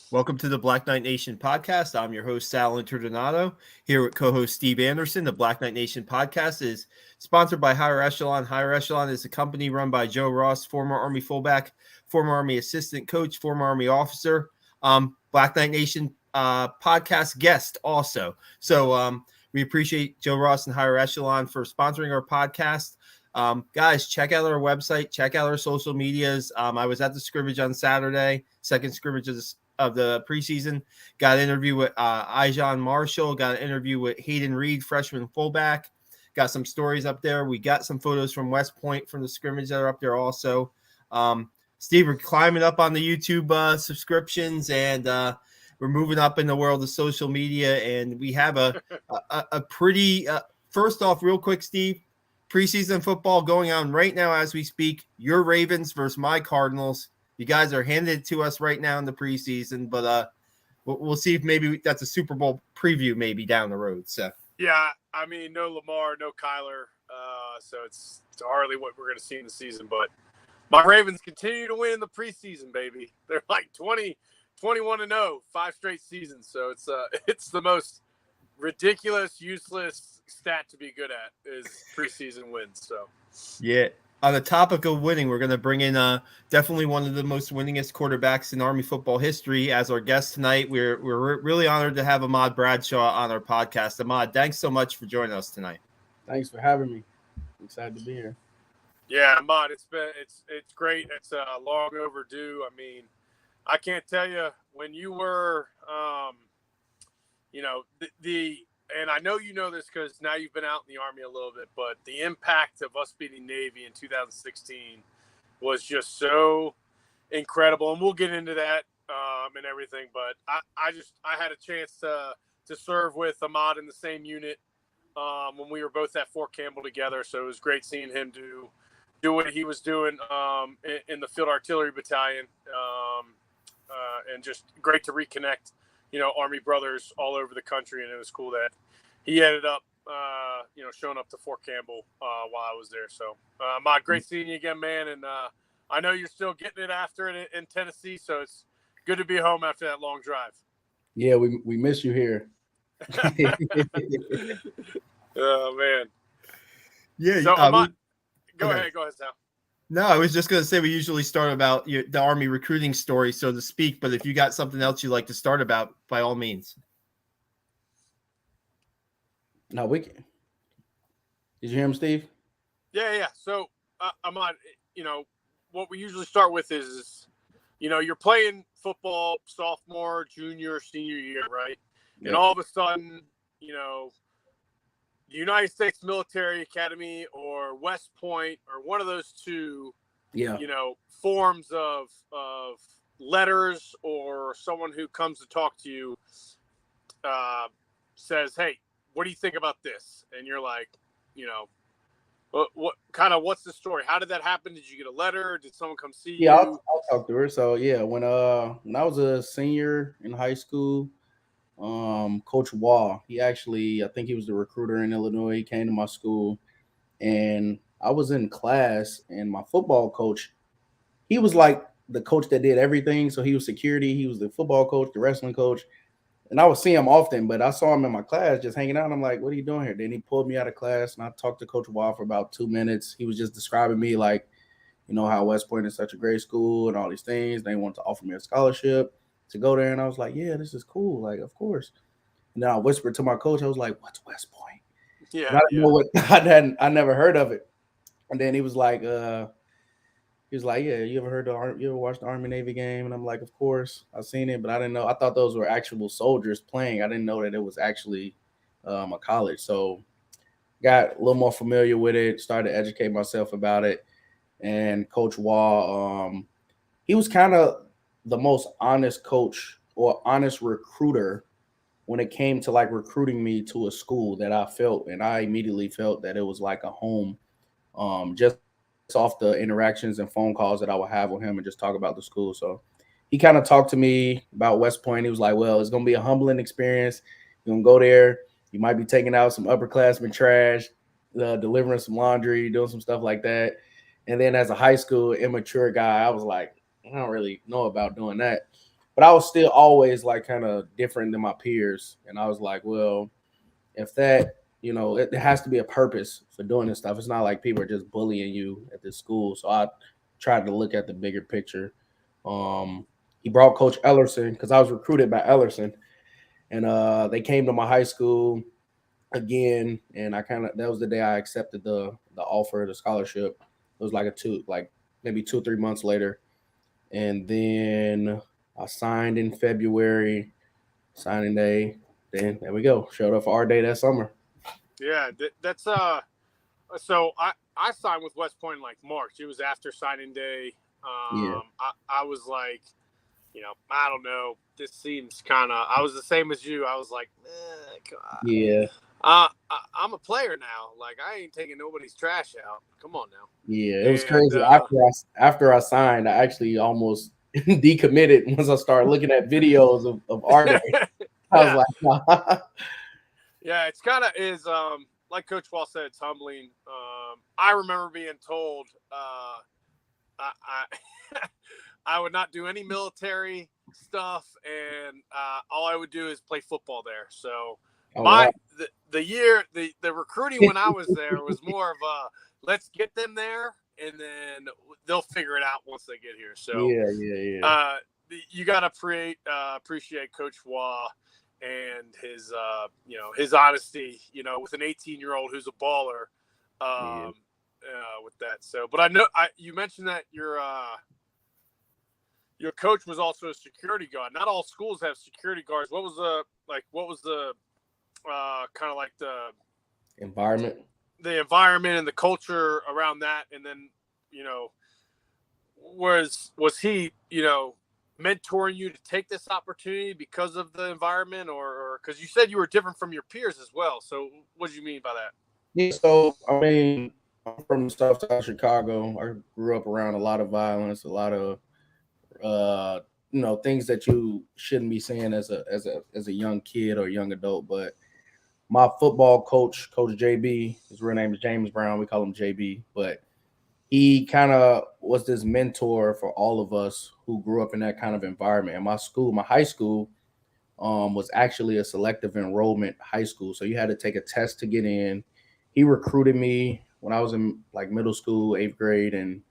Welcome to the Black Knight Nation podcast. I'm your host, Sal Interdonato, here with co-host Steve Anderson. The Black Knight Nation podcast is sponsored by Higher Echelon. Higher Echelon is a company run by Joe Ross, former Army fullback, former Army assistant coach, former Army officer, Black Knight Nation podcast guest also. So we appreciate Joe Ross and Higher Echelon for sponsoring our podcast. Guys, check out our website, check out our social medias. I was at the scrimmage on Saturday, second scrimmage of the preseason. Got an interview with Ijon Marshall, got an interview with Hayden Reed, freshman fullback. Got some stories up there. We got some photos from West Point from the scrimmage that are up there also. Steve, we're climbing up on the YouTube subscriptions, and we're moving up in the world of social media, and we have a pretty first off, real quick, Steve, preseason football going on right now as we speak. Your Ravens versus my Cardinals. You guys are handed it to us right now in the preseason, but we'll see if maybe that's a Super Bowl preview maybe down the road. So yeah, I mean, no Lamar, no Kyler, so it's hardly what we're going to see in the season. But my Ravens continue to win in the preseason, baby. They're like 21-0, 5 straight seasons. So it's the most ridiculous, useless stat to be good at is preseason wins. So yeah. On the topic of winning, we're going to bring in definitely one of the most winningest quarterbacks in Army football history as our guest tonight. We're really honored to have Ahmad Bradshaw on our podcast. Ahmad, thanks so much for joining us tonight. Thanks for having me. I'm excited to be here. Yeah, Ahmad, it's great. It's long overdue. I mean, I can't tell you when you were, and I know you know this because now you've been out in the Army a little bit, but the impact of us beating Navy in 2016 was just so incredible. And we'll get into that and everything. But I had a chance to serve with Ahmad in the same unit when we were both at Fort Campbell together. So it was great seeing him do what he was doing in the Field Artillery Battalion, and just great to reconnect. Army brothers all over the country, and it was cool that he ended up, showing up to Fort Campbell while I was there. So, Ahmad, great seeing you again, man. And I know you're still getting it after it in Tennessee, so it's good to be home after that long drive. Yeah, we miss you here. Oh, man. Yeah. So, Ahmad, go ahead, Sal. No, I was just going to say we usually start about the Army recruiting story, so to speak. But if you got something else you'd like to start about, by all means. No, we can. Did you hear him, Steve? Yeah. So, Ahmad, what we usually start with is, you're playing football sophomore, junior, senior year, right? Yeah. And all of a sudden, the United States Military Academy or West Point or one of those two, forms of letters or someone who comes to talk to you says, hey, what do you think about this? And you're like, what's the story? How did that happen? Did you get a letter? Did someone come see you? Yeah, I'll talk to her. So yeah, when I was a senior in high school, Coach Wall, I think he was the recruiter in Illinois. He came to my school, and I was in class, and my football coach, he was like the coach that did everything. So he was security, he was the football coach, the wrestling coach, and I would see him often, but I saw him in my class just hanging out. And I'm like, what are you doing here? Then he pulled me out of class, and I talked to Coach Wall for about 2 minutes. He was just describing me like, how West Point is such a great school and all these things. They wanted to offer me a scholarship to go there. And I was like, yeah, this is cool. Like, of course. And then I whispered to my coach, I was like, what's West Point? Yeah. And I didn't know what I never heard of it. And then he was like, yeah, you ever watched the Army Navy game? And I'm like, of course, I've seen it, but I didn't know. I thought those were actual soldiers playing. I didn't know that it was actually a college. So got a little more familiar with it, started to educate myself about it. And Coach Wall, he was kind of the most honest coach or honest recruiter when it came to like recruiting me to a school that I felt, and I immediately felt that it was like a home, just off the interactions and phone calls that I would have with him and just talk about the school. So he kind of talked to me about West Point. He was like, well, it's going to be a humbling experience. You're going to go there. You might be taking out some upperclassmen trash, delivering some laundry, doing some stuff like that. And then as a high school immature guy, I was like, I don't really know about doing that. but I was still always like kind of different than my peers. And I was like, well, if that, it has to be a purpose for doing this stuff. It's not like people are just bullying you at this school. So I tried to look at the bigger picture. He brought Coach Ellerson because I was recruited by Ellerson, and they came to my high school again, and that was the day I accepted the offer, the scholarship. It was like maybe 2-3 months later, and then I signed in February, signing day. Then there we go, showed up for our day that summer. Yeah, that's so I signed with West Point in like March. It was after signing day. I was like, I don't know. This seems kind of. I was the same as you. I was like, yeah. I'm a player now. Like, I ain't taking nobody's trash out. Come on now. Yeah, it was crazy. After I signed, I actually almost decommitted once I started looking at videos of our day. I was like, nah. Yeah, it's kind of like Coach Wall said, it's humbling. I remember being told I would not do any military stuff, and all I would do is play football there. So the recruiting when I was there was more of a let's get them there, and then they'll figure it out once they get here. So yeah. You got to appreciate Coach Waugh and his his honesty, with an 18-year-old who's a baller, with that. So, but I know you mentioned that your coach was also a security guard. Not all schools have security guards. What was the kind of like the environment and the culture around that? And then, was he, mentoring you to take this opportunity because of the environment, or because you said you were different from your peers as well? So what do you mean by that? Yeah, so I mean, I'm from the south side of Chicago. I grew up around a lot of violence, a lot of things that you shouldn't be saying as a young kid or young adult. But my football coach, Coach JB, his real name is James Brown. We call him JB, but he kind of was this mentor for all of us who grew up in that kind of environment. And my high school, was actually a selective enrollment high school. So you had to take a test to get in. He recruited me when I was in like middle school, 8th grade. And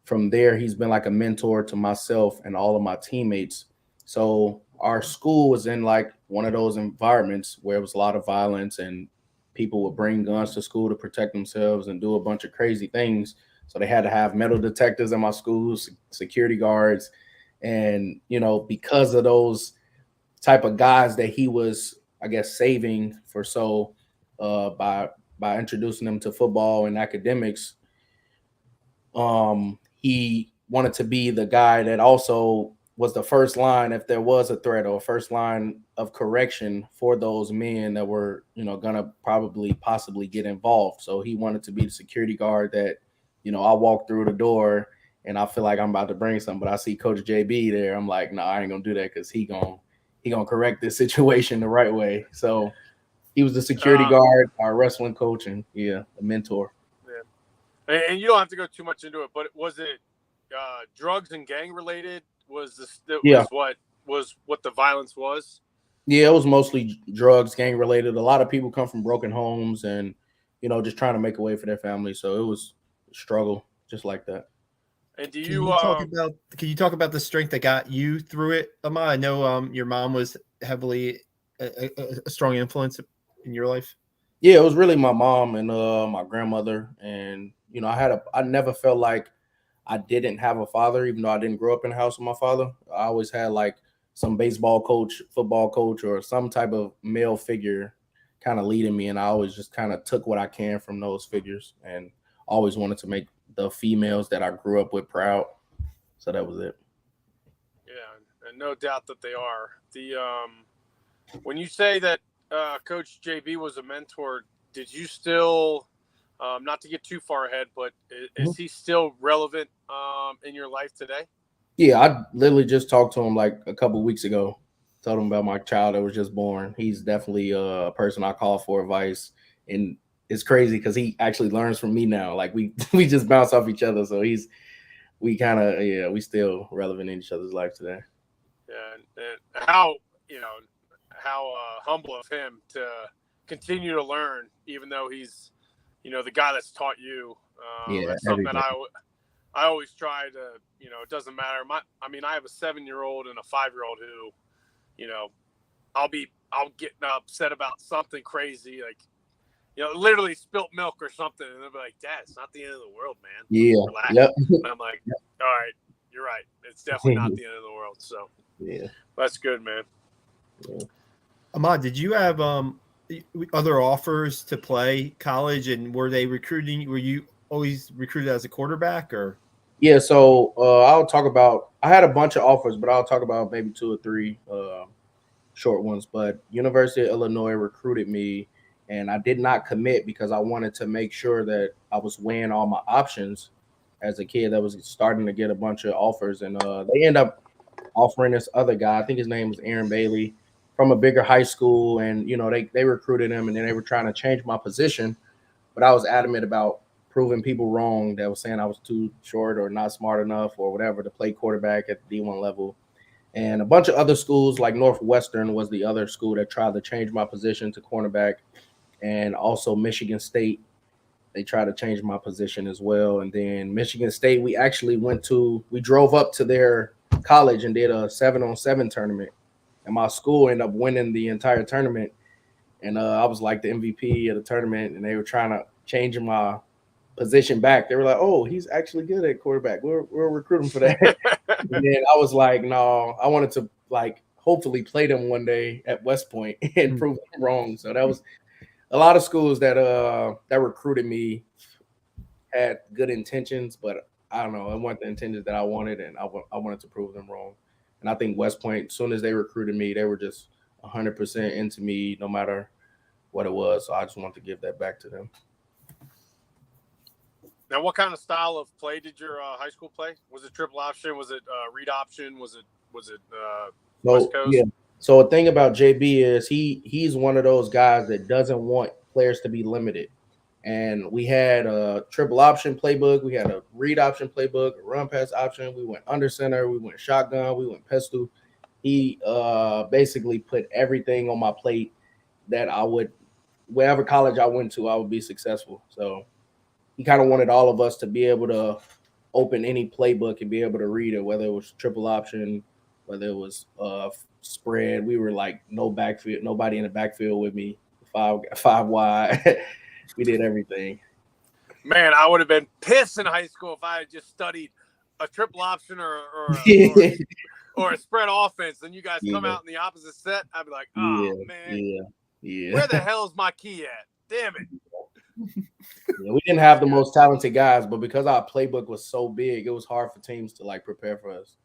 from there, he's been like a mentor to myself and all of my teammates. So our school was in like one of those environments where it was a lot of violence and people would bring guns to school to protect themselves and do a bunch of crazy things. So they had to have metal detectors in my schools, security guards. And, because of those type of guys that he was, I guess, saving for by introducing them to football and academics, he wanted to be the guy that also was the first line if there was a threat, or first line of correction for those men that were, gonna possibly get involved. So he wanted to be the security guard that, I walk through the door and I feel like I'm about to bring something, but I see Coach JB there. I'm like, no, I ain't gonna do that because he gonna correct this situation the right way. So he was the security guard, our wrestling coach, and a mentor. Yeah. And you don't have to go too much into it, but was it drugs and gang related? Was what the violence was? Yeah, it was mostly drugs, gang related. A lot of people come from broken homes and, just trying to make a way for their family. So it was a struggle just like that. And can you talk about the strength that got you through it, Ahmad? I know your mom was heavily a strong influence in your life. Yeah, it was really my mom and my grandmother. And, I never felt like I didn't have a father, even though I didn't grow up in a house with my father. I always had like some baseball coach, football coach, or some type of male figure kind of leading me. And I always just kind of took what I can from those figures and always wanted to make the females that I grew up with proud. So that was it. Yeah, and no doubt that they are. When you say that Coach JB was a mentor, did you still, not to get too far ahead, but is he still relevant in your life today? Yeah, I literally just talked to him like a couple of weeks ago. Told him about my child that was just born. He's definitely a person I call for advice, and it's crazy because he actually learns from me now. Like we just bounce off each other. So we still relevant in each other's life today. Yeah, and how humble of him to continue to learn, even though he's, the guy that's taught you. That's something that I always try to, it doesn't matter. I have a 7-year-old and a 5-year-old who, I'll get upset about something crazy, like, literally spilt milk or something, and they'll be like, "Dad, it's not the end of the world, man. Yeah. Relax." Yep. And I'm like, "All right, you're right. It's definitely not the end of the world." So yeah, that's good, man. Yeah. Ahmad, did you have other offers to play college, and were you always recruited as a quarterback, or? Yeah, so I'll talk about. I had a bunch of offers, but I'll talk about maybe 2 or 3 short ones. But University of Illinois recruited me, and I did not commit because I wanted to make sure that I was weighing all my options as a kid that was starting to get a bunch of offers. And they end up offering this other guy. I think his name was Aaron Bailey from a bigger high school, and they recruited him, and then they were trying to change my position, but I was adamant about proving people wrong that was saying I was too short or not smart enough or whatever to play quarterback at the D1 level. And a bunch of other schools, like Northwestern was the other school that tried to change my position to cornerback, and also Michigan State, they tried to change my position as well. And then Michigan State, we drove up to their college and did a 7-on-7 tournament, and my school ended up winning the entire tournament. And I was like the MVP of the tournament, and they were trying to change my position back. They were like, "Oh, he's actually good at quarterback. We're recruiting for that." And then I was like, "No, I wanted to hopefully play them one day at West Point and prove them wrong." So that was a lot of schools that recruited me had good intentions, but I don't know, it wasn't the intentions that I wanted, and I wanted to prove them wrong. And I think West Point, as soon as they recruited me, they were just 100% into me, no matter what it was. So I just wanted to give that back to them. Now, what kind of style of play did your high school play? Was it triple option? Was it read option? Was it West Coast? Yeah. So the thing about JB is he's one of those guys that doesn't want players to be limited. And we had a triple option playbook, we had a read option playbook, a run pass option. We went under center, we went shotgun, we went pistol. He basically put everything on my plate that I would, wherever college I went to, I would be successful. So he kind of wanted all of us to be able to open any playbook and be able to read it, whether it was triple option, whether it was spread. We were like no backfield, nobody in the backfield with me, five wide. We did everything. Man, I would have been pissed in high school if I had just studied a triple option or a spread offense, and you guys come out in the opposite set. I'd be like, "Oh man, where the hell is my key at? Damn it!" We didn't have the most talented guys, but because our playbook was so big, it was hard for teams to prepare for us.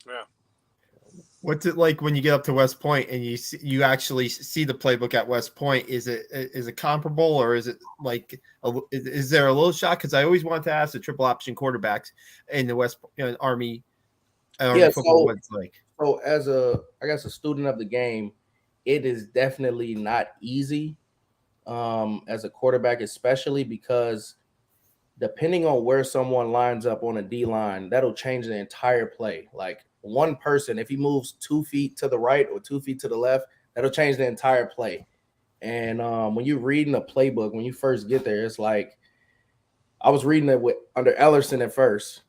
Yeah. What's it like when you get up to West Point and you actually see the playbook at West Point? Is it comparable, or is it like is there a little shock? Because I always wanted to ask the triple option quarterbacks in the West Army football what it's like. So as a student of the game, it is definitely not easy as a quarterback, especially because depending on where someone lines up on a D line, that'll change the entire play. Like one person, if he moves 2 feet to the right or 2 feet to the left, that'll change the entire play. And when you're reading a playbook, when you first get there, it's like I was reading it under Ellerson at first,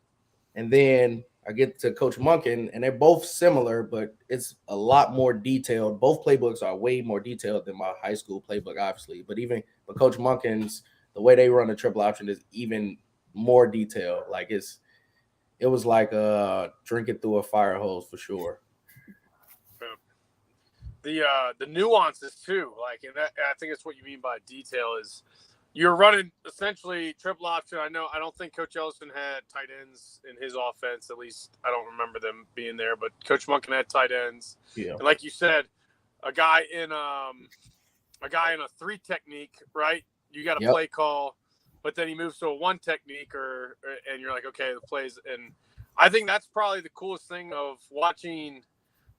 and then I get to Coach Monken, and they're both similar, but it's a lot more detailed. Both playbooks are way more detailed than my high school playbook, obviously. But Coach Monken's, the way they run the triple option is even more detailed. Like it was like drinking through a fire hose for sure. The nuances too, and I think it's what you mean by detail is you're running essentially triple option. I don't think Coach Ellison had tight ends in his offense. At least I don't remember them being there, but Coach Monken had tight ends. Yeah. And like you said, a guy in a 3 technique, right? You got a play call, but then he moves to a 1 technique and you're like, okay, the plays. And I think that's probably the coolest thing of watching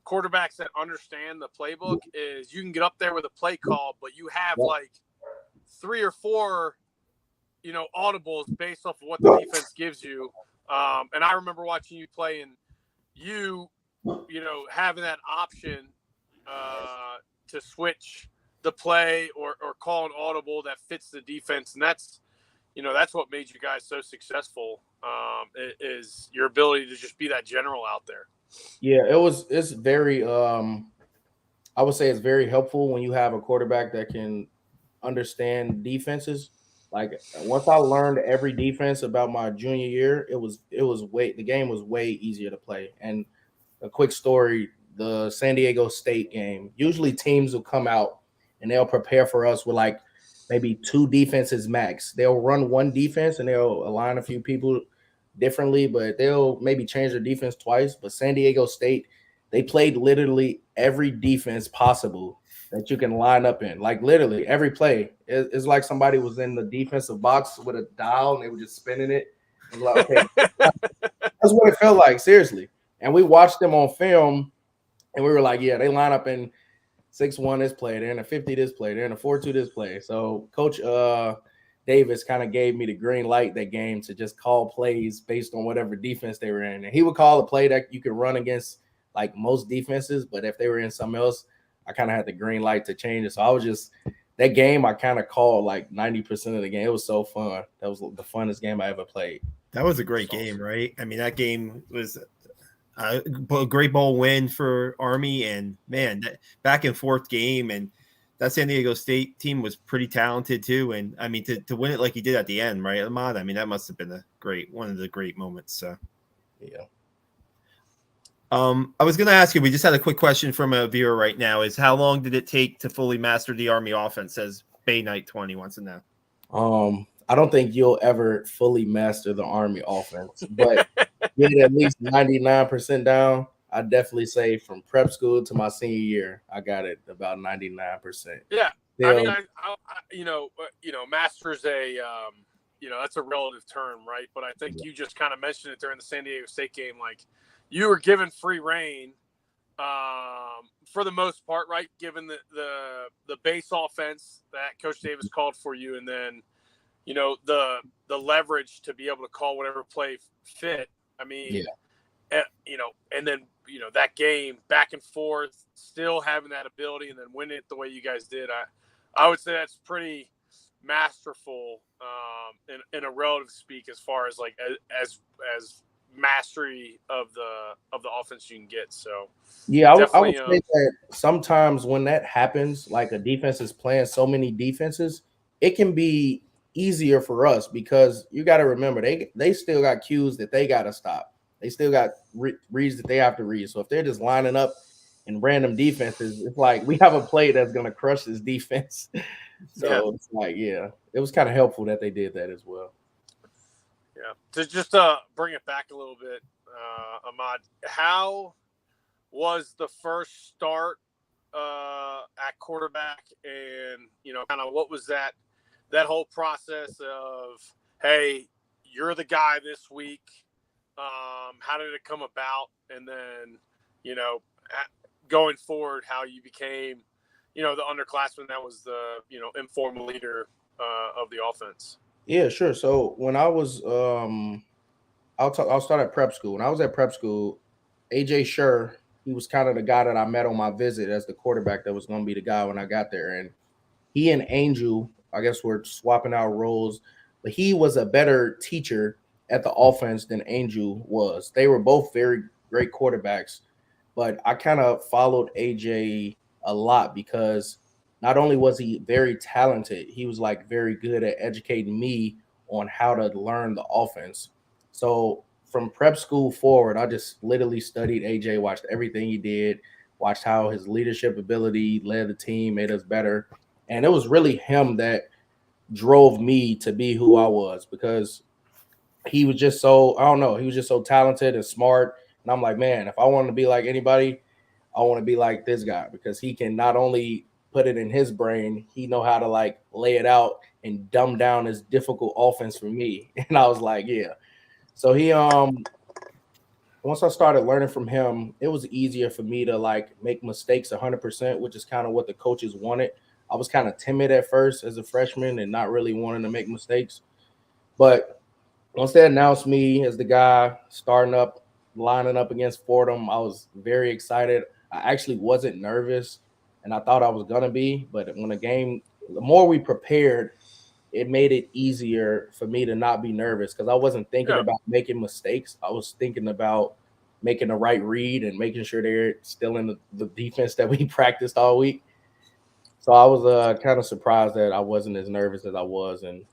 quarterbacks that understand the playbook is you can get up there with a play call, but you have 3 or 4, audibles based off of what the defense gives you. And I remember watching you play, and you having that option to switch the play or call an audible that fits the defense, and that's what made you guys so successful, is your ability to just be that general out there. Yeah, it's very I would say it's very helpful when you have a quarterback that can understand defenses. Like once I learned every defense about my junior year, the game was way easier to play. And a quick story, the San Diego State game, usually teams will come out and they'll prepare for us with like maybe two defenses max. They'll run one defense and they'll align a few people differently, but they'll maybe change their defense twice. But San Diego State, they played literally every defense possible that you can line up in. Like literally every play. It's like somebody was in the defensive box with a dial and they were just spinning it. I was like, okay, that's what it felt like, seriously. And we watched them on film and we were like, yeah, they line up in 6-1 this play, they're in a 50 this play, they're in a 4-2 this play. So Coach Davis kind of gave me the green light that game to just call plays based on whatever defense they were in. And he would call a play that you could run against like most defenses, but if they were in something else, I kind of had the green light to change it. So I was just that game I kind of called like 90% of the game. It was so fun. That was the funnest game I ever played. That was a great game, right? I mean, that game was a great bowl win for Army, and man, that back and forth game, and that San Diego State team was pretty talented too. And I mean, to win it like he did at the end, right, Ahmad? I mean, that must have been one of the great moments. So, yeah. I was going to ask you, we just had a quick question from a viewer right now, is how long did it take to fully master the Army offense? Says Bay Knight 20 wants to know. I don't think you'll ever fully master the Army offense, but get it at least 99% down. I definitely say from prep school to my senior year, I got it about 99%. Yeah. Still, I mean, master's that's a relative term, right? But I think you just kind of mentioned it during the San Diego State game. Like, you were given free reign for the most part, right? Given the base offense that Coach Davis called for you, and then the leverage to be able to call whatever play fit. I mean, and then that game back and forth, still having that ability, and then winning it the way you guys did. I would say that's pretty masterful in a relative speak, as far as like as mastery of the offense you can get. So yeah, I would say that sometimes when that happens, like a defense is playing so many defenses, it can be easier for us because you got to remember they still got cues that they got to stop. They still got reads that they have to read. So if they're just lining up in random defenses, it's like we have a play that's going to crush this defense. So it's like, yeah, it was kind of helpful that they did that as well. Yeah. To just bring it back a little bit, Ahmad, how was the first start at quarterback, and kind of what was that whole process of, hey, you're the guy this week? How did it come about? And then, going forward, how you became, the underclassman that was the, informal leader of the offense. Yeah, sure. So when I was, I'll start at prep school. When I was at prep school, AJ Scher, he was kind of the guy that I met on my visit as the quarterback that was going to be the guy when I got there. And he and Angel, I guess we're swapping out roles, but he was a better teacher at the offense than Angel was. They were both very great quarterbacks, but I kind of followed AJ a lot because not only was he very talented, he was like very good at educating me on how to learn the offense. So from prep school forward, I just literally studied AJ, watched everything he did, watched how his leadership ability led the team, made us better. And it was really him that drove me to be who I was, because he was just so, I don't know, he was just so talented and smart. And I'm like, man, if I want to be like anybody, I want to be like this guy, because he can not only put it in his brain, he know how to like lay it out and dumb down this difficult offense for me. And I was like, yeah. So he once I started learning from him, it was easier for me to like make mistakes 100%, which is kind of what the coaches wanted. I was kind of timid at first as a freshman and not really wanting to make mistakes. But once they announced me as the guy starting up lining up against Fordham, I was very excited. I actually wasn't nervous, and I thought I was gonna be. But when the more we prepared, it made it easier for me to not be nervous because I wasn't thinking Yeah. about making mistakes. I was thinking about making the right read and making sure they're still in the defense that we practiced all week. So I was kind of surprised that I wasn't as nervous as I was. And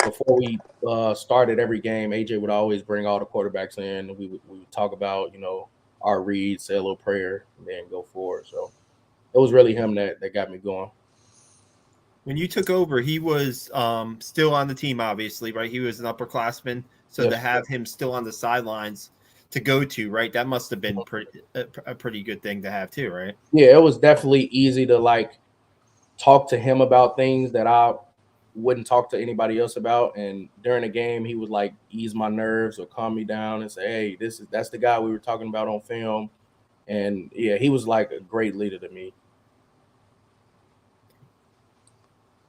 before we started every game, AJ would always bring all the quarterbacks in. And we would talk about, our reads, say a little prayer, and then go forward. So it was really him that got me going. When you took over, he was still on the team, obviously, right? He was an upperclassman. So Yep. to have him still on the sidelines to go to, right, that must have been a pretty good thing to have too, right? Yeah, it was definitely easy to talk to him about things that I wouldn't talk to anybody else about. And during the game, he would ease my nerves or calm me down and say, "Hey, that's the guy we were talking about on film." And yeah, he was like a great leader to me.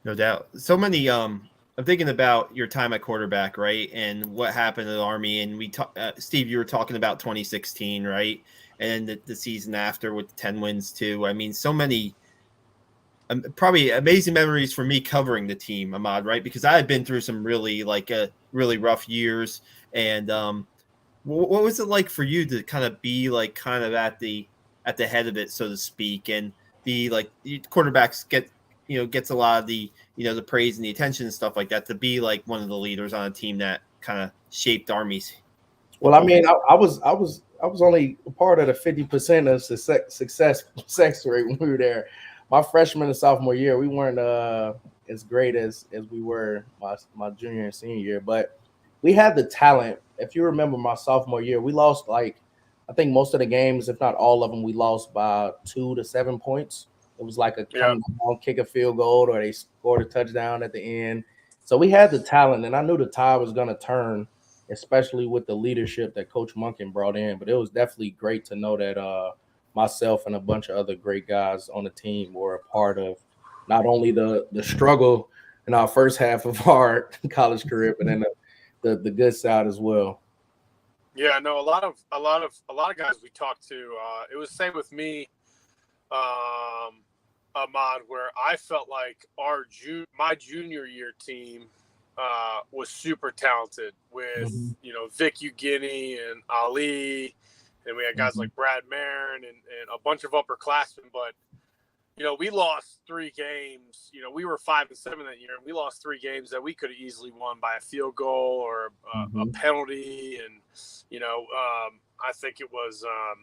No doubt. So many. I'm thinking about your time at quarterback, right, and what happened at the Army. And Steve, you were talking about 2016, right, and the season after with 10 wins too. I mean, so many. Probably amazing memories for me covering the team, Ahmad, right? Because I had been through some really really rough years. And what was it like for you to kind of be kind of at the head of it, so to speak, and be quarterbacks gets a lot of the praise and the attention and stuff like that, to be one of the leaders on a team that kind of shaped Army's Well, I football. mean, I was only a part of the 50% of success rate when we were there. My freshman and sophomore year, we weren't as great as we were my junior and senior year, but we had the talent. If you remember my sophomore year, we lost I think most of the games, if not all of them, we lost by 2 to 7 points. It was like a come down, kick a field goal, or they scored a touchdown at the end. So we had the talent, and I knew the tide was going to turn, especially with the leadership that Coach Monken brought in. But it was definitely great to know that myself and a bunch of other great guys on the team were a part of not only the struggle in our first half of our college career, but then the good side as well. Yeah, no, a lot of guys we talked to. It was the same with me, Ahmad, where I felt like my junior year team was super talented with Vic Ugini and Ali, and we had guys like Brad Marin and a bunch of upperclassmen. But we lost 3 games. We were 5-7 that year, and we lost 3 games that we could have easily won by a field goal or a penalty. And I think it was I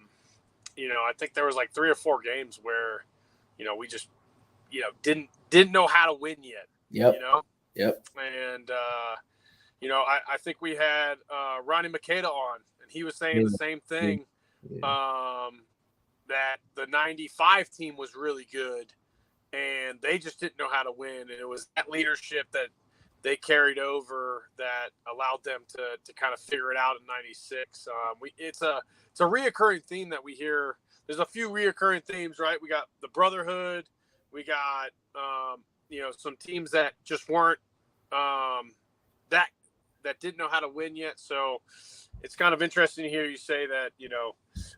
think there was 3 or 4 games where we just didn't know how to win yet. Yep. And I think we had Ronnie Makeda on, and he was saying the same thing. That the 95 team was really good, and they just didn't know how to win. And it was that leadership that they carried over that allowed them to kind of figure it out in 96. It's a reoccurring theme that we hear. There's a few reoccurring themes, right? We got the brotherhood. We got, some teams that just weren't that didn't know how to win yet. So it's kind of interesting to hear you say that,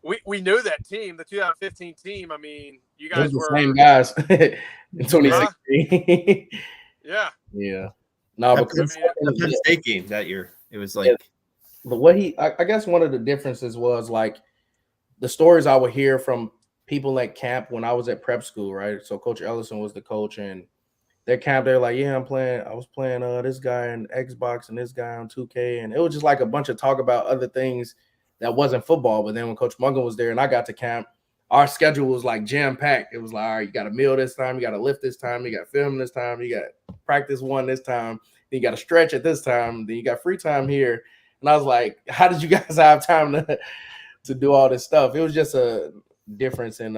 we knew that team, the 2015 team. I mean, you guys were the same guys in 2016. Yeah. No, because the Penn State game that year, it was but what I guess one of the differences was the stories I would hear from people at camp when I was at prep school, right? So Coach Ellison was the coach, and their camp, they're like, yeah, I was playing this guy in Xbox and this guy on 2K. And it was just a bunch of talk about other things that wasn't football. But then when Coach Mungan was there and I got to camp, our schedule was jam-packed. It was all right, you got a meal this time, you got to lift this time, you got film this time, you got practice 1 this time, then you got to stretch at this time, then you got free time here. And I was like, how did you guys have time to do all this stuff? It was just a difference in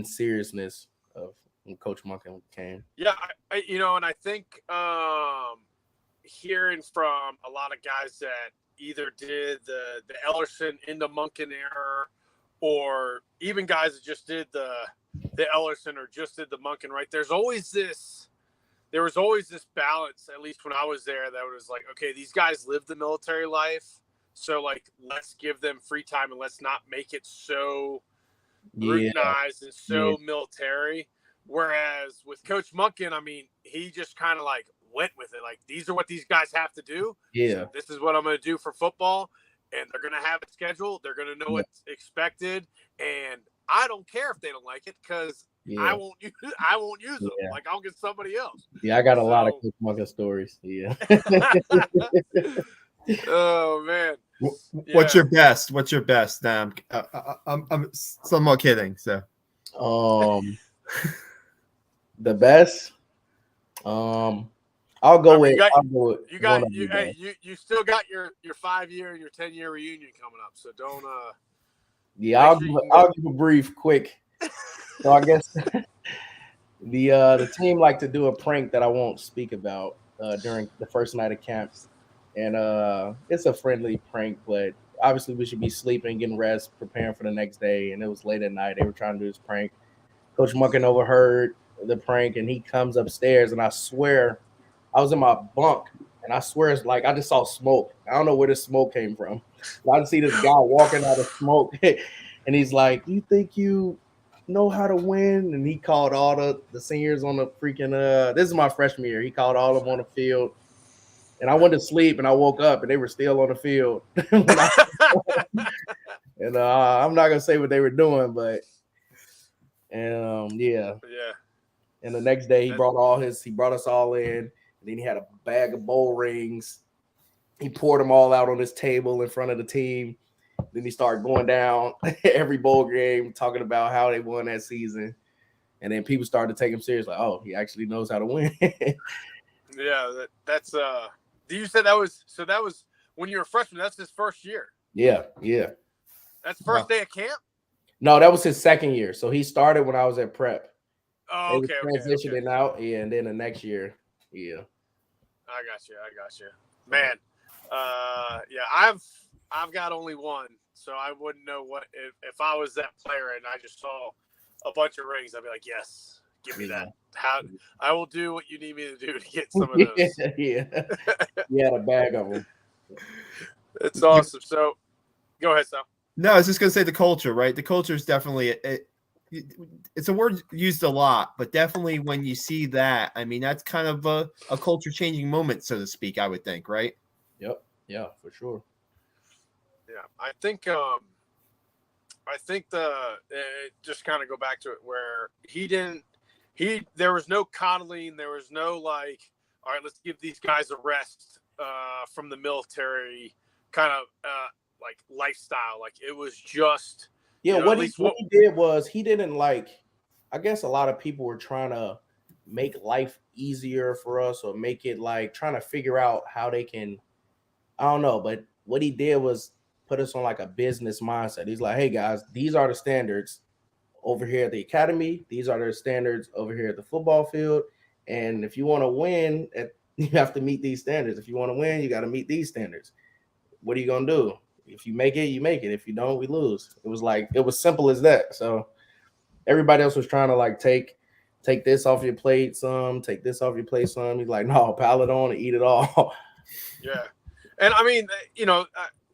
seriousness of when Coach Monken came. Yeah, and I think hearing from a lot of guys that either did the Ellerson into Monken era, or even guys that just did the Ellerson or just did the Monken, right? There was always this balance, at least when I was there, that was okay, these guys lived the military life, So like, let's give them free time and let's not make it so Yeah, routinized and so military. Whereas with Coach Monken, I mean, he just kind of like went with it. Like, these are what these guys have to do. yeah. So this is what I'm going to do for football. And they're going to have a schedule. They're going to know what's expected. And I don't care if they don't like it because I won't use them. Like, I'll get somebody else. Yeah, I got a lot of Coach Monken stories. Yeah. Oh man. What's your best? What's your best? I'm somewhat kidding. So, the best. I'll go with. You still got your 5-year and your 10-year reunion coming up. So don't. Yeah, I'll give a brief, quick. So I guess the team like to do a prank that I won't speak about during the first night of camp. And it's a friendly prank, but obviously we should be sleeping, getting rest, preparing for the next day. And it was late at night. They were trying to do this prank. Coach Monken overheard the prank, and he comes upstairs, and I swear I was in my bunk, and I swear it's like I just saw smoke. I don't know where this smoke came from. I just see this guy walking out of smoke, and he's like, "You think you know how to win?" And he called all the seniors on the freaking this is my freshman year. He called all of them on the field. And I went to sleep, and I woke up, and they were still on the field. And I'm not gonna say what they were doing, but yeah. And the next day, he brought us all in, and then he had a bag of bowl rings. He poured them all out on his table in front of the team. Then he started going down every bowl game, talking about how they won that season. And then people started to take him serious, like, oh, he actually knows how to win. Yeah, that's you said that was when you were a freshman. That's his first year. Yeah. That's the first day of camp? No, that was his second year. So he started when I was at prep. Oh, okay. Transitioning out, and then the next year, yeah. I got you. Man, yeah, I've got only one, so I wouldn't know what if I was that player and I just saw a bunch of rings. I'd be like, yes, give me that. How I will do what you need me to do to get some of those. Yeah, a bag of them. It's awesome. So, go ahead, Sal. No, I was just gonna say the culture, right? The culture is definitely it's a word used a lot, but definitely when you see that, I mean, that's kind of a culture changing moment, so to speak. I would think, right? Yep. Yeah, for sure. Yeah, I think just kind of go back to it where there was no coddling. There was no like, all right, let's give these guys a rest from the military kind of like lifestyle. Like it was just, what he did was he didn't like, I guess a lot of people were trying to make life easier for us or make it like trying to figure out how they can, I don't know, but what he did was put us on like a business mindset. He's like, hey guys, these are the standards over here at the academy. These are the standards over here at the football field. And if you want to win, you have to meet these standards. If you want to win, you got to meet these standards. What are you going to do? If you make it, you make it. If you don't, we lose. It was simple as that. So everybody else was trying to like take this off your plate some, take this off your plate some. He's like, no, pile it on and eat it all. Yeah. And I mean,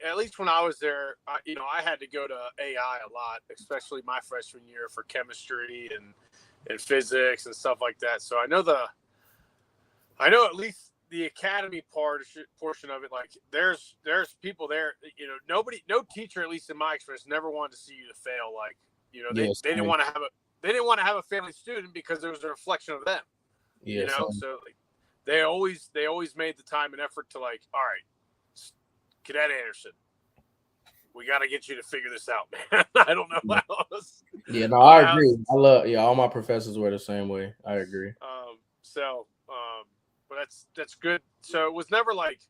at least when I was there, I had to go to AI a lot, especially my freshman year for chemistry and physics and stuff like that. So I know at least the academy portion of it, like there's people there, no teacher, at least in my experience, never wanted to see you to fail. Like, they didn't want to have a failing student because there was a reflection of them. So like, they always made the time and effort to like, all right, Cadet Anderson, we got to get you to figure this out, man. I don't know how else. Yeah, no, I agree. All my professors were the same way. I agree. But that's good. So it was never like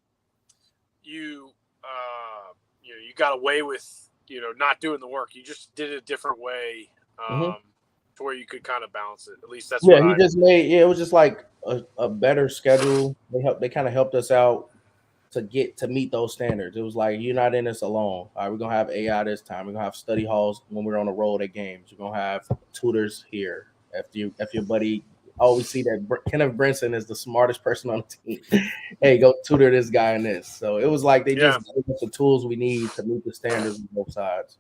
you got away with, not doing the work. You just did it a different way, to where you could kind of balance it. At least that's what it was just like a better schedule. They kind of helped us out to meet those standards. It was like, you're not in this alone. All right, we're gonna have AI this time. We're gonna have study halls when we're on the road at games. We're gonna have tutors here. If your buddy always see that Kenneth Brinson is the smartest person on the team. Hey, go tutor this guy in this. So it was like they just gave us the tools we need to meet the standards on both sides.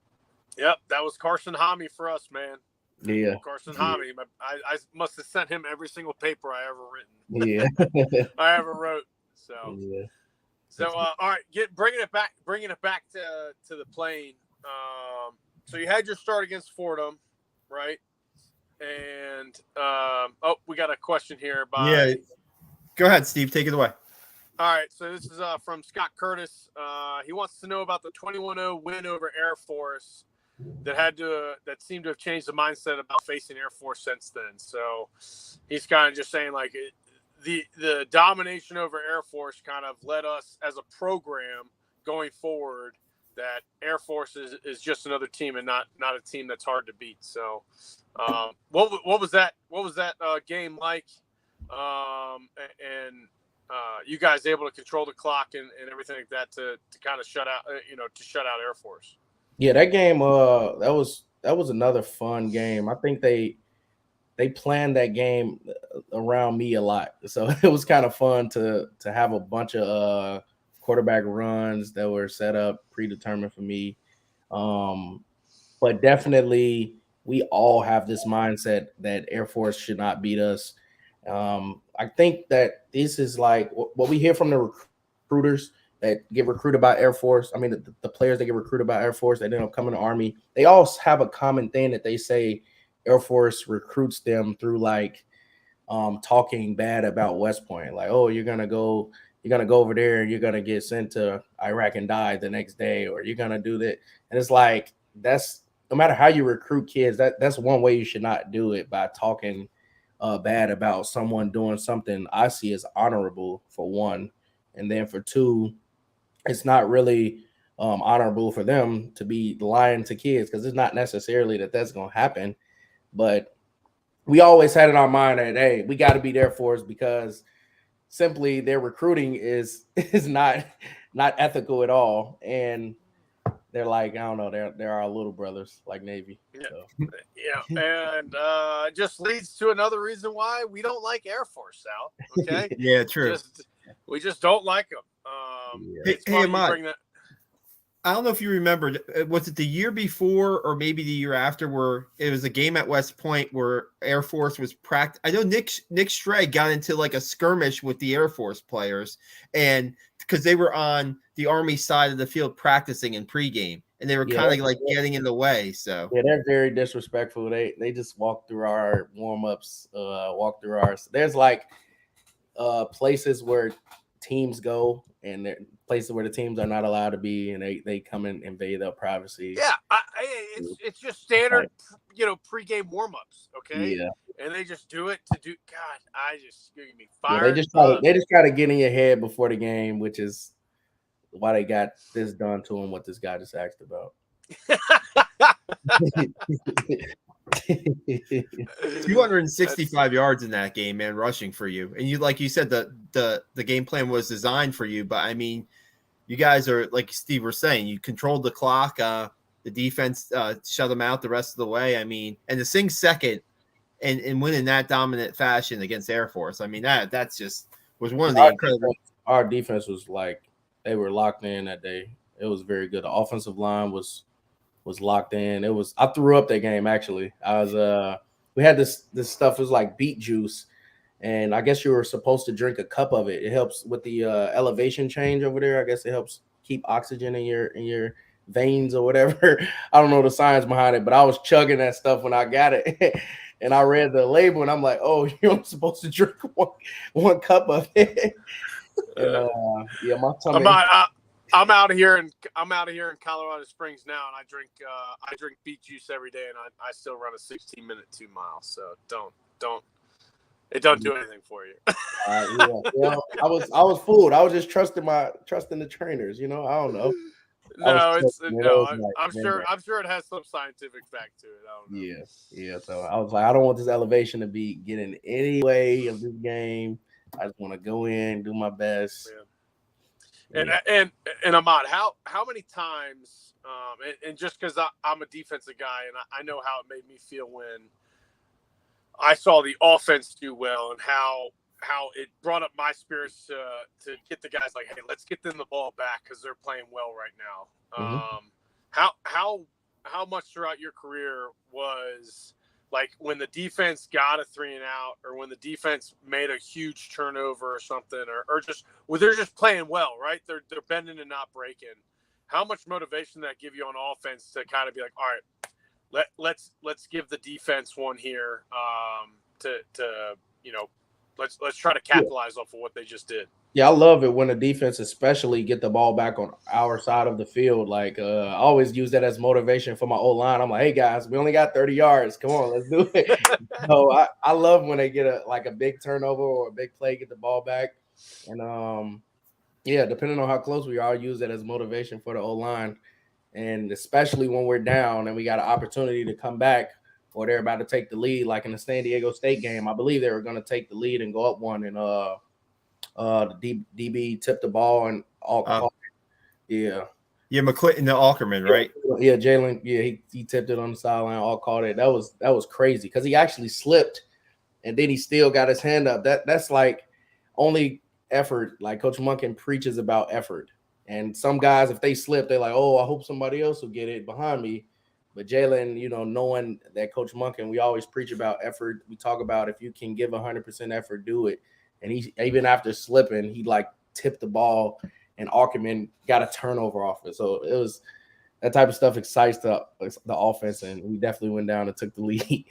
Yep, that was Carson Homme for us, man. Yeah, Carson Homme. I must have sent him every single paper I ever written. Yeah, I ever wrote. So, yeah. all right, bringing it back to the plane. So you had your start against Fordham, right? And we got a question here by. Yeah, go ahead, Steve. Take it away. All right, so this is from Scott Curtis. He wants to know about the 21-0 win over Air Force that seemed to have changed the mindset about facing Air Force since then. So he's kind of just saying like the domination over Air Force kind of led us as a program going forward that Air Force is just another team and not a team that's hard to beat. So what was that game like? You guys able to control the clock and everything like that to kind of shut out Air Force. Yeah, that game that was another fun game. I think they planned that game around me a lot. So it was kind of fun to have a bunch of quarterback runs that were set up predetermined for me. But definitely we all have this mindset that Air Force should not beat us. I think that this is like what we hear from the recruiters that get recruited by Air Force. I mean, the players that get recruited by Air Force that end up coming to Army, they all have a common thing that they say Air Force recruits them through like talking bad about West Point. Like, oh, you're gonna go over there and you're gonna get sent to Iraq and die the next day, or you're gonna do that. And it's like that's no matter how you recruit kids, that's one way you should not do it, by talking bad about someone doing something I see as honorable, for one, and then for two, it's not really honorable for them to be lying to kids, because it's not necessarily that's going to happen. But we always had in our mind that, hey, we got to beat Air Force because simply their recruiting is not ethical at all. And they're like, I don't know, they're our little brothers like Navy. Yeah, so. Yeah, and just leads to another reason why we don't like Air Force, Sal. Okay, Yeah, true. We just don't like them. Hey, Ahmad, I don't know if you remember, was it the year before or maybe the year after where it was a game at West Point where Air Force was practice? I know Nick Stregg got into like a skirmish with the Air Force players, and because they were on the Army side of the field practicing in pregame, and they were kind of like getting in the way. So yeah, they're very disrespectful. They just walk through our warm-ups, there's like places where teams go, and there places where the teams are not allowed to be, and they come and invade their privacy. Yeah, it's just standard, pregame warm-ups. Okay, yeah, and they just do it to do. God, I just give me fired. Yeah, they just try to get in your head before the game, which is why they got this done to him. What this guy just asked about. 265 yards in that game, man, rushing for you. And you, like you said, the game plan was designed for you. But I mean, you guys are, like Steve was saying, you controlled the clock. The defense shut them out the rest of the way. I mean, and to sing second and win in that dominant fashion against Air Force. I mean, that's just was one of the incredible. Our defense was like, they were locked in that day. It was very good. The offensive line was locked in. I threw up that game actually. We had this stuff, it was like beet juice, and I guess you were supposed to drink a cup of it. It helps with the elevation change over there. I guess it helps keep oxygen in your veins or whatever. I don't know the science behind it, but I was chugging that stuff when I got it. And I read the label and I'm like, oh, you're supposed to drink one cup of it. And my tummy. I'm out of here in Colorado Springs now, and I drink beet juice every day, and I still run a 16-minute 2 miles. So don't do anything for you. I was fooled. I was just trusting the trainers. I don't know. I'm sure it has some scientific fact to it. I don't know. Yeah. So I was like, I don't want this elevation to be getting in any way of this game. I just want to go in, do my best. Yeah. And Ahmad, how many times? And just because I'm a defensive guy, and I know how it made me feel when I saw the offense do well and how it brought up my spirits to get the guys like, hey, let's get them the ball back because they're playing well right now. How much throughout your career was like when the defense got a 3-and-out, or when the defense made a huge turnover or something, or just well, they're just playing well, right? They're bending and not breaking. How much motivation did that give you on offense to kind of be like, all right, let's give the defense one here, to let's try to capitalize off of what they just did. Yeah, I love it when the defense especially get the ball back on our side of the field. Like I always use that as motivation for my O-line. I'm like, hey guys, we only got 30 yards. Come on, let's do it. So I love when they get a big turnover or a big play, get the ball back. And depending on how close we are, I'll use that as motivation for the O-line. And especially when we're down and we got an opportunity to come back, or they're about to take the lead, like in the San Diego State game, I believe they were going to take the lead and go up one, and the DB tipped the ball and all caught it. Yeah, McClinton to Ackerman, right? Yeah, Jalen. Yeah, he tipped it on the sideline, all caught it. That was crazy because he actually slipped, and then he still got his hand up. That's like only effort. Like Coach Monken preaches about effort, and some guys, if they slip, they're like, oh, I hope somebody else will get it behind me. But Jalen, knowing that Coach Monken, we always preach about effort. We talk about if you can give 100% effort, do it. And he, even after slipping, he like tipped the ball, and Ackerman got a turnover off it. So it was that type of stuff excites the offense, and we definitely went down and took the lead.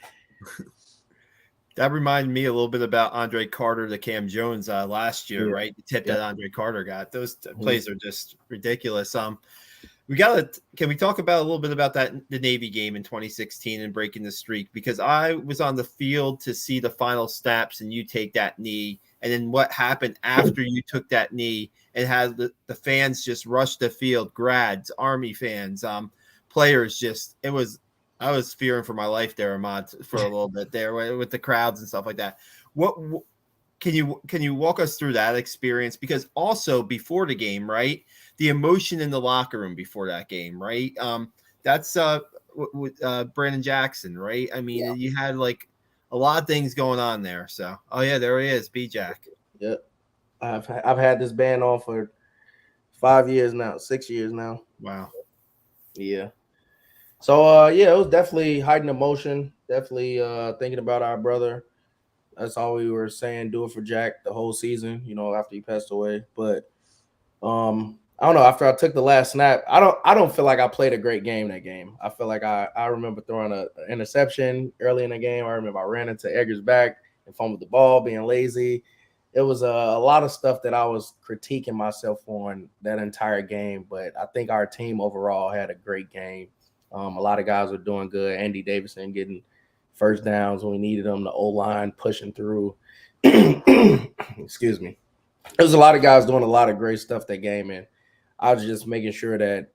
That reminded me a little bit about Andre Carter to Cam Jones last year, right? The tip that Andre Carter got. Those plays are just ridiculous. Can we talk about a little bit about the Navy game in 2016 and breaking the streak? Because I was on the field to see the final snaps and you take that knee, and then what happened after you took that knee and had the fans just rush the field, grads, Army fans, players. I was fearing for my life there, Ahmad, for a little bit there with the crowds and stuff like that. What can you walk us through that experience? Because also before the game, right? The emotion in the locker room before that game, right? That's with Brandon Jackson, right? I mean, you had like a lot of things going on there. So, there he is, B-Jack. Yep. I've had this band on for 5 years now, 6 years now. Wow. Yeah. So it was definitely heightened emotion. Definitely thinking about our brother. That's all we were saying. Do it for Jack the whole season, after he passed away. But I don't know. After I took the last snap, I don't feel like I played a great game that game. I feel like I remember throwing an interception early in the game. I remember I ran into Edgar's back and fumbled the ball, being lazy. It was a lot of stuff that I was critiquing myself on that entire game. But I think our team overall had a great game. A lot of guys were doing good. Andy Davidson getting first downs when we needed them. The O-line pushing through. Excuse me. There was a lot of guys doing a lot of great stuff that game, and I was just making sure that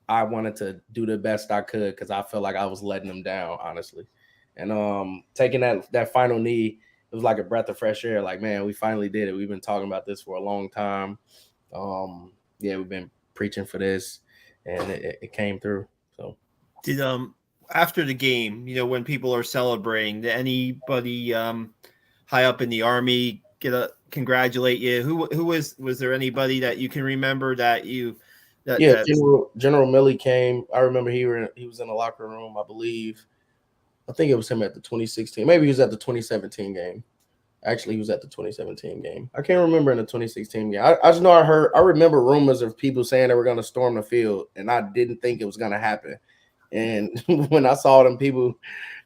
I wanted to do the best I could because I felt like I was letting them down, honestly. And taking that final knee, it was like a breath of fresh air. Like, man, we finally did it. We've been talking about this for a long time. We've been preaching for this, and it came through. So, did after the game, when people are celebrating, did anybody high up in the Army congratulate you? Who was there anybody that you can remember that you? General Milley came. I remember he was in the locker room. I believe. I think it was him at the 2016. Maybe he was at the 2017 game. Actually, he was at the 2017 game. I can't remember in the 2016 game. I just know I remember rumors of people saying they were going to storm the field, and I didn't think it was going to happen. And when I saw them people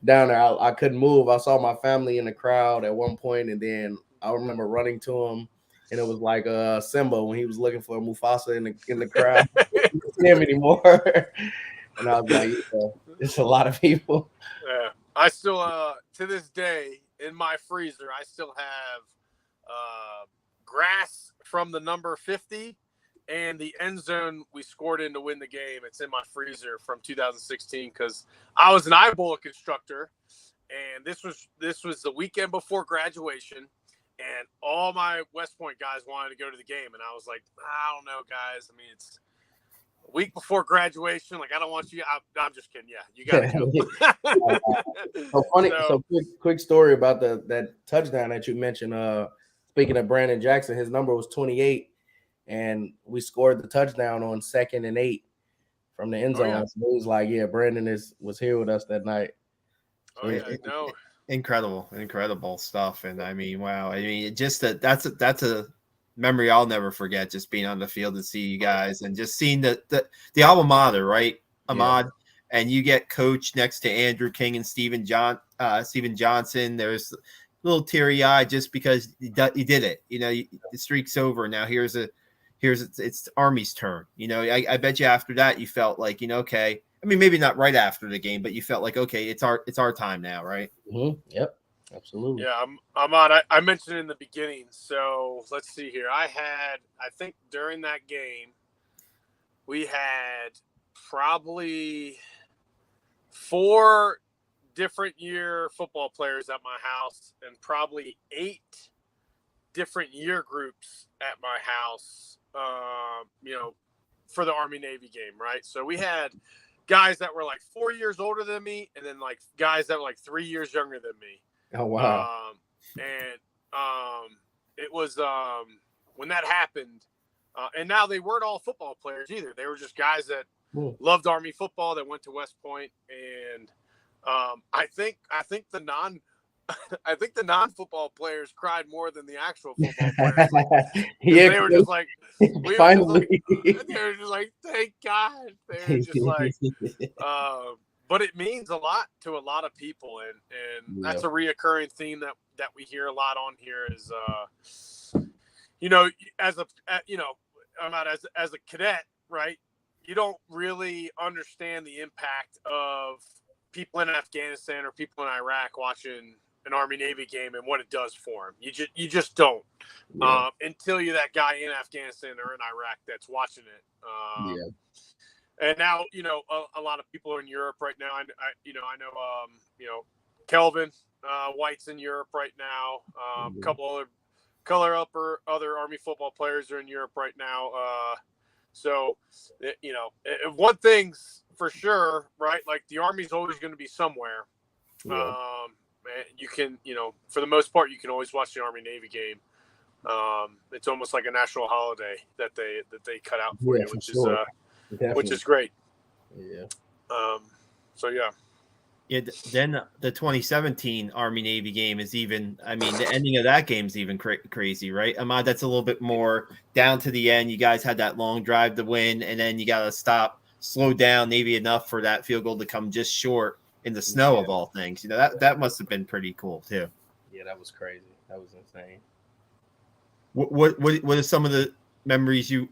down there, I couldn't move. I saw my family in the crowd at one point, and then I remember running to him, and it was like Simba when he was looking for Mufasa in the crowd. I couldn't see him anymore. And I was like, it's a lot of people. Yeah. I still, to this day, in my freezer, I still have grass from the number 50 and the end zone we scored in to win the game. It's in my freezer from 2016 because I was an Ebola constructor, and this was the weekend before graduation, and all my West Point guys wanted to go to the game, and I was like, I don't know, guys. I mean, a week before graduation. Like, I don't want you. I'm just kidding. Yeah, you got to go. So funny. So quick story about that touchdown that you mentioned. Speaking of Brandon Jackson, his number was 28, and we scored the touchdown on 2nd and 8 from the end zone. Yeah. So it was like, yeah, Brandon was here with us that night. Oh yeah, no. Incredible stuff. And I mean, wow. I mean, just that's a memory I'll never forget, just being on the field and see you guys and just seeing the alma mater, right? Ahmad, and you get coach next to Andrew King and Steven Johnson. There's a little teary eye just because you did it. You know, the streak's over. Now it's Army's turn. You know, I bet you after that you felt like, you know, okay. I mean, maybe not right after the game, but you felt like, okay, it's our time now, right? Mm-hmm. Yep, absolutely. Yeah, Ahmad, I mentioned in the beginning. So let's see here. I think during that game, we had probably 4 different year football players at my house and probably 8 different year groups at my house, you know, for the Army-Navy game, right? So we had guys that were like 4 years older than me, and then like guys that were like 3 years younger than me. Oh wow! It was when that happened, and now they weren't all football players either. They were just guys that loved Army football that went to West Point, and I think the non players cried more than the actual football players. Yeah, they were just like, finally. They were just like, thank God. They were just like, but it means a lot to a lot of people, and that's a reoccurring theme that we hear a lot on here is, you know, as a cadet, right? You don't really understand the impact of people in Afghanistan or people in Iraq watching an Army-Navy game and what it does for them. You just don't until you're that guy in Afghanistan or in Iraq that's watching it. And now, you know, a lot of people are in Europe right now. I know, Kelvin White's in Europe right now. A couple other Army football players are in Europe right now. So, you know, one thing's for sure, right? Like the Army's always going to be somewhere. You can, you know, for the most part, you can always watch the Army-Navy game. It's almost like a national holiday that they cut out for you, which is great. Yeah. So yeah. Yeah. Then the 2017 Army-Navy game is even. I mean, the ending of that game is even crazy, right? Ahmad, that's a little bit more down to the end. You guys had that long drive to win, and then you got to slow down, maybe enough for that field goal to come just short in the snow of all things. You know, that must have been pretty cool too. Yeah, that was crazy. That was insane. What are some of the memories your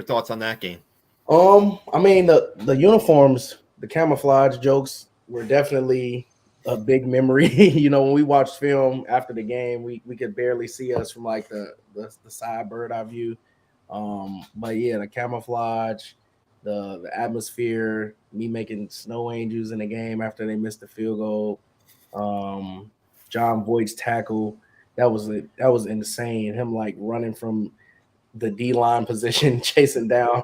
thoughts on that game? I mean, the uniforms, the camouflage jokes were definitely a big memory. You know, when we watched film after the game, we could barely see us from like the side bird eye view. But yeah, the camouflage, the atmosphere, me making snow angels in the game after they missed the field goal. John Voigt's tackle, that was insane. Him like running from the D-line position, chasing down.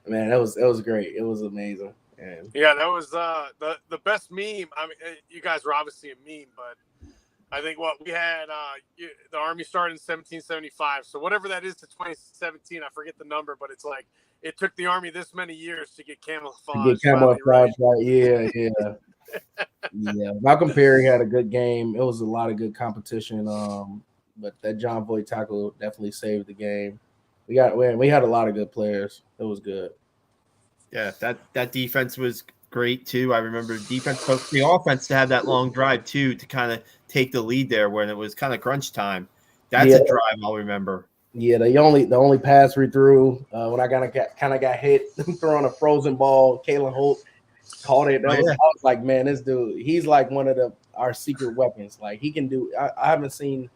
Man, that was great. It was amazing. And yeah, that was the best meme. I mean, you guys were obviously a meme, but I think what we had, the Army started in 1775. So whatever that is to 2017, I forget the number, but it's like it took the Army this many years to get camouflage. Right. Yeah. Yeah. Malcolm Perry had a good game. It was a lot of good competition. But that John Voight tackle definitely saved the game. We had a lot of good players. It was good. Yeah, that defense was great too. I remember the offense to have that long drive too to kind of take the lead there when it was kind of crunch time. That's a drive I'll remember. Yeah, the only pass we threw when I kind of got hit throwing a frozen ball. Kalen Holt caught it. I was like, man, this dude, he's like one of our secret weapons. Like he can do. I haven't seen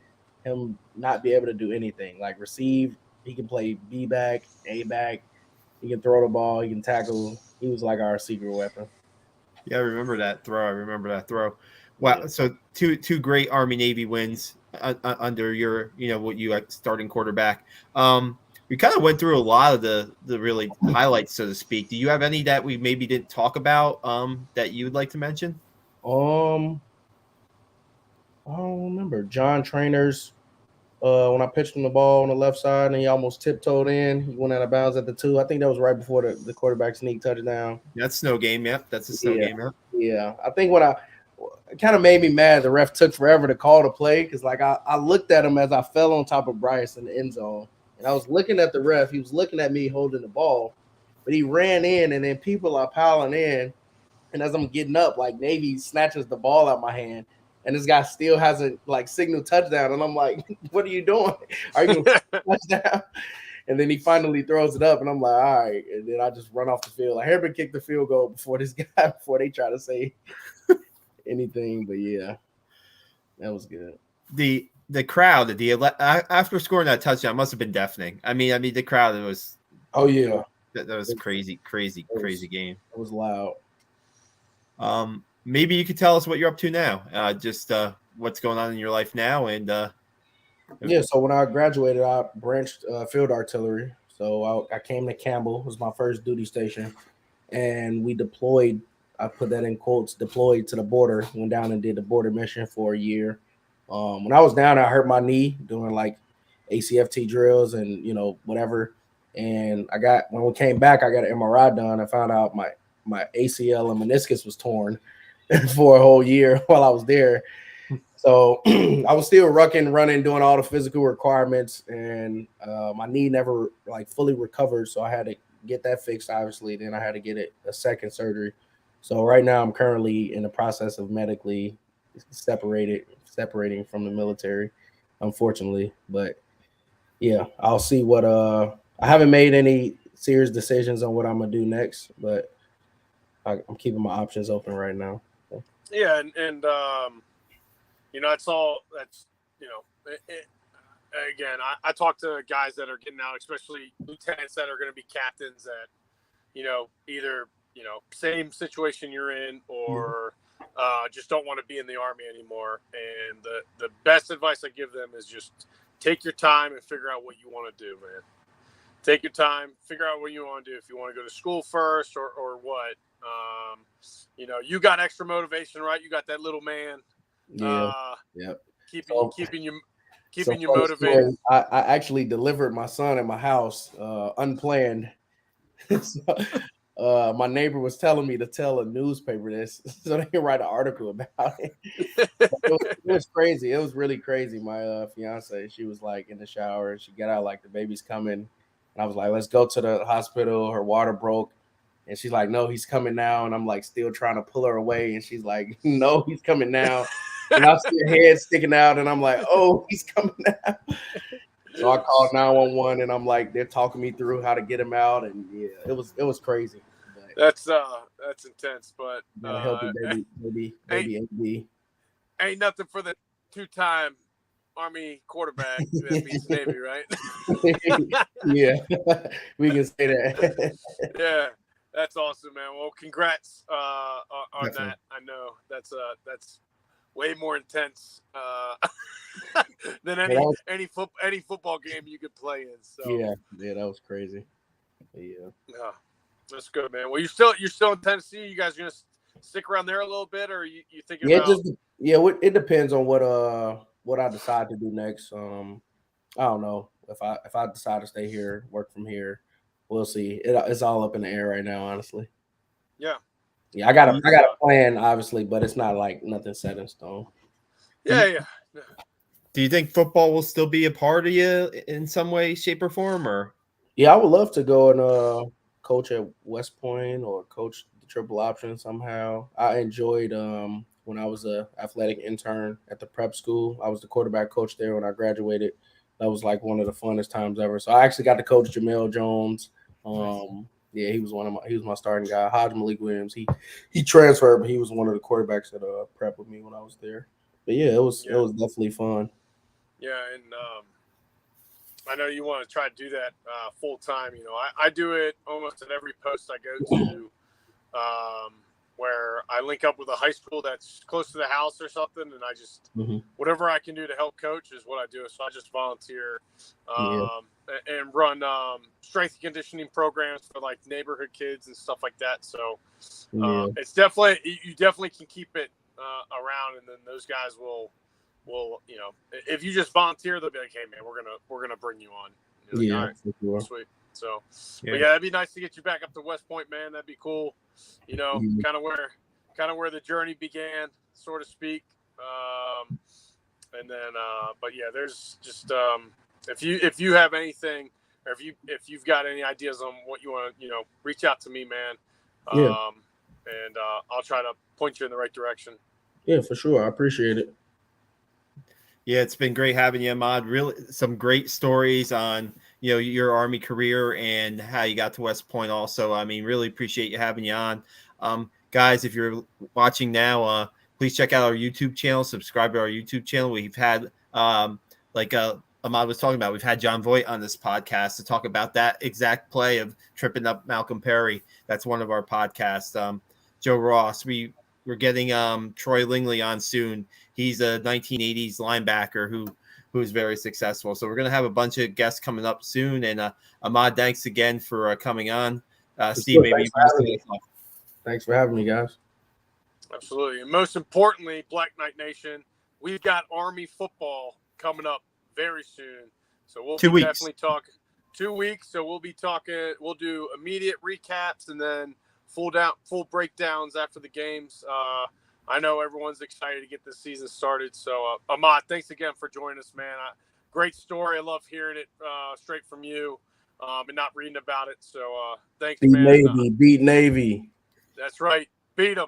him not be able to do anything. Like receive, he can play B back, A back. He can throw the ball. He can tackle. He was like our secret weapon. Yeah, I remember that throw. Wow. Yeah. So two great Army-Navy wins under your, what you starting quarterback. We kind of went through a lot of the really highlights, so to speak. Do you have any that we maybe didn't talk about that you would like to mention? I don't remember. John Trainer's when I pitched him the ball on the left side and he almost tiptoed in. He went out of bounds at the 2. I think that was right before the quarterback sneak touchdown. That's snow game. Yep, that's a snow game. Yep. Yeah. I think it kind of made me mad. The ref took forever to call the play because like I looked at him as I fell on top of Bryce in the end zone. And I was looking at the ref. He was looking at me holding the ball, but he ran in and then people are piling in. And as I'm getting up, like Navy snatches the ball out my hand. And this guy still hasn't like signal touchdown. And I'm like, what are you doing? Are you going to touchdown? And then he finally throws it up. And I'm like, all right. And then I just run off the field. Like Herbert kicked the field goal before they try to say anything. But yeah, that was good. The crowd, after scoring that touchdown must have been deafening. I mean, the crowd, it was. Oh, yeah. That was crazy game. It was loud. Maybe you could tell us what you're up to now. Just what's going on in your life now, and yeah. So when I graduated, I branched field artillery. So I came to Campbell. It was my first duty station, and we deployed. I put that in quotes. Deployed to the border. Went down and did the border mission for a year. When I was down, I hurt my knee doing like ACFT drills and whatever. And when we came back, I got an MRI done. I found out my ACL and meniscus was torn for a whole year while I was there. So I was still running, doing all the physical requirements, and my knee never like fully recovered. So I had to get that fixed, obviously. Then I had to get a second surgery. So right now I'm currently in the process of medically separating from the military, unfortunately. But yeah, I'll see what I haven't made any serious decisions on what I'm gonna do next, but I'm keeping my options open right now. So. Yeah, and again, I talk to guys that are getting out, especially lieutenants that are going to be captains that, either, same situation you're in or just don't want to be in the Army anymore. And the best advice I give them is just take your time and figure out what you want to do, man. Take your time, figure out what you want to do. If you want to go to school first or what. You got extra motivation, right? You got that little man. Yeah. Keeping you motivated. I actually delivered my son at my house, unplanned. So, my neighbor was telling me to tell a newspaper this so they can write an article about it. It was crazy. It was really crazy. My fiance, she was like in the shower and she got out like the baby's coming. And I was like, let's go to the hospital. Her water broke. And she's like, no, he's coming now. And I'm like still trying to pull her away. And she's like, no, he's coming now. And I see her head sticking out. And I'm like, oh, he's coming now. So I called 911 and I'm like, they're talking me through how to get him out. And yeah, it was crazy. But that's intense. But baby AD. Ain't nothing for the 2-time Army quarterback that beats Navy, right? Yeah, we can say that. Yeah. That's awesome, man. Well, congrats on that. I know that's way more intense than any football game you could play in. So yeah, that was crazy. Yeah, that's good, man. Well, you're still in Tennessee. You guys are gonna stick around there a little bit, or you thinking about? It depends on what I decide to do next. I don't know if I decide to stay here, work from here. We'll see. It's all up in the air right now, honestly. Yeah. Yeah, I got a plan, obviously, but it's not like nothing set in stone. Yeah. Do you think football will still be a part of you in some way, shape, or form? Or yeah, I would love to go and coach at West Point or coach the triple option somehow. I enjoyed when I was a athletic intern at the prep school. I was the quarterback coach there when I graduated. That was like one of the funnest times ever. So I actually got to coach Jamel Jones. Yeah, he was my starting guy. Hodge Malik Williams. He transferred, but he was one of the quarterbacks that prep with me when I was there. But yeah, it was definitely fun. Yeah, and I know you want to try to do that full time. I do it almost at every post I go to. where I link up with a high school that's close to the house or something, and I just whatever I can do to help coach is what I do. So I just volunteer and run strength and conditioning programs for like neighborhood kids and stuff like that. So it's definitely you definitely can keep it around, and then those guys will if you just volunteer, they'll be like, hey man, we're gonna bring you on. Like, all right, sure. Sweet. So, but that'd be nice to get you back up to West Point, man. That'd be cool. Kind of where the journey began, so to speak. And then, but yeah, there's just if you have anything, or if you've got any ideas on what you want to, reach out to me, man. And I'll try to point you in the right direction. Yeah, for sure. I appreciate it. Yeah, it's been great having you, Ahmad. Really, some great stories on your Army career and how you got to West Point. Also, I mean, really appreciate you having you on, guys. If you're watching now, please check out our YouTube channel. Subscribe to our YouTube channel. We've had, like Ahmad was talking about, we've had John Voight on this podcast to talk about that exact play of tripping up Malcolm Perry. That's one of our podcasts. Joe Ross, we're getting Troy Lingley on soon. He's a 1980s linebacker who is very successful. So we're going to have a bunch of guests coming up soon. And Ahmad, thanks again for coming on. Steve, maybe you can say yourself. Thanks for having me, guys. Absolutely. And most importantly, Black Knight Nation, we've got Army football coming up very soon. So we'll definitely talk 2 weeks. So we'll be talking, we'll do immediate recaps and then full breakdowns after the games. I know everyone's excited to get this season started. So, Ahmad, thanks again for joining us, man. Great story. I love hearing it straight from you and not reading about it. So, thanks, beat man. Navy, beat Navy. That's right. Beat them.